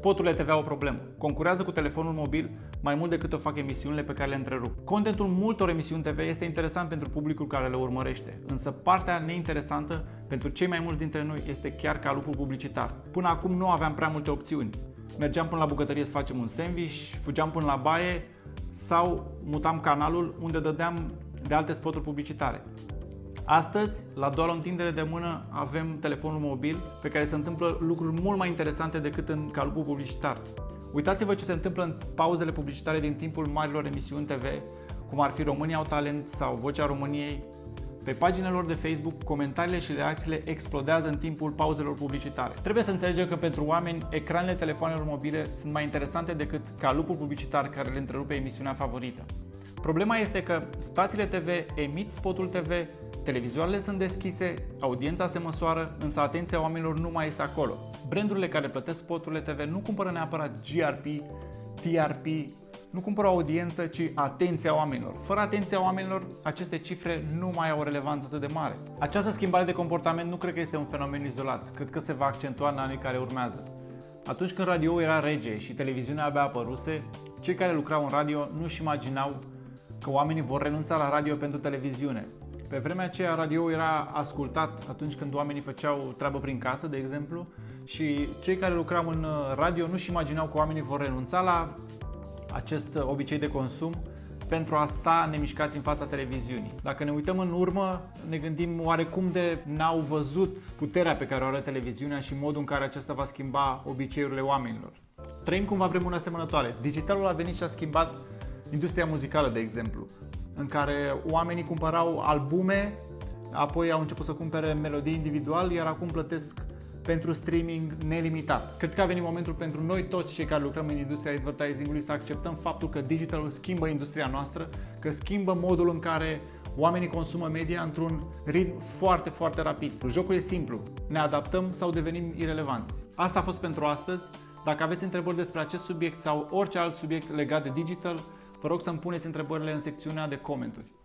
Spoturile TV au o problemă. Concurează cu telefonul mobil mai mult decât o fac emisiunile pe care le întrerup. Contentul multor emisiuni TV este interesant pentru publicul care le urmărește, însă partea neinteresantă pentru cei mai mulți dintre noi este chiar calupul publicitar. Până acum nu aveam prea multe opțiuni. Mergeam până la bucătărie să facem un sandwich, fugeam până la baie sau mutam canalul unde dădeam de alte spoturi publicitare. Astăzi, la doar o întindere de mână, avem telefonul mobil pe care se întâmplă lucruri mult mai interesante decât în calupul publicitar. Uitați-vă ce se întâmplă în pauzele publicitare din timpul marilor emisiuni TV, cum ar fi România au talent sau Vocea României. Pe paginile lor de Facebook, comentariile și reacțiile explodează în timpul pauzelor publicitare. Trebuie să înțelegem că pentru oameni, ecranele telefonelor mobile sunt mai interesante decât calupul publicitar care le întrerupe emisiunea favorită. Problema este că stațiile TV emit spotul TV, televizoarele sunt deschise, audiența se măsoară, însă atenția oamenilor nu mai este acolo. Brandurile care plătesc spoturile TV nu cumpără neapărat GRP, TRP, nu cumpără o audiență, ci atenția oamenilor. Fără atenția oamenilor, aceste cifre nu mai au o relevanță atât de mare. Această schimbare de comportament nu cred că este un fenomen izolat, cred că se va accentua în anii care urmează. Atunci când radio era rege și televiziunea abia apăruse, cei care lucrau în radio nu-și imaginau că oamenii vor renunța la radio pentru televiziune. Pe vremea aceea, radio era ascultat atunci când oamenii făceau treabă prin casă, de exemplu, și cei care lucrau în radio nu-și imaginau că oamenii vor renunța la acest obicei de consum pentru a sta nemișcați în fața televiziunii. Dacă ne uităm în urmă, ne gândim oarecum de n-au văzut puterea pe care o are televiziunea și modul în care acesta va schimba obiceiurile oamenilor. Trăim cumva vremuri asemănătoare. Digitalul a venit și a schimbat industria muzicală, de exemplu, în care oamenii cumpărau albume, apoi au început să cumpere melodii individual, iar acum plătesc pentru streaming nelimitat. Cred că a venit momentul pentru noi toți cei care lucrăm în industria advertisingului să acceptăm faptul că digitalul schimbă industria noastră, că schimbă modul în care oamenii consumă media într-un ritm foarte, foarte rapid. Jocul e simplu, ne adaptăm sau devenim irelevanți. Asta a fost pentru astăzi. Dacă aveți întrebări despre acest subiect sau orice alt subiect legat de digital, vă rog să-mi puneți întrebările în secțiunea de comentarii.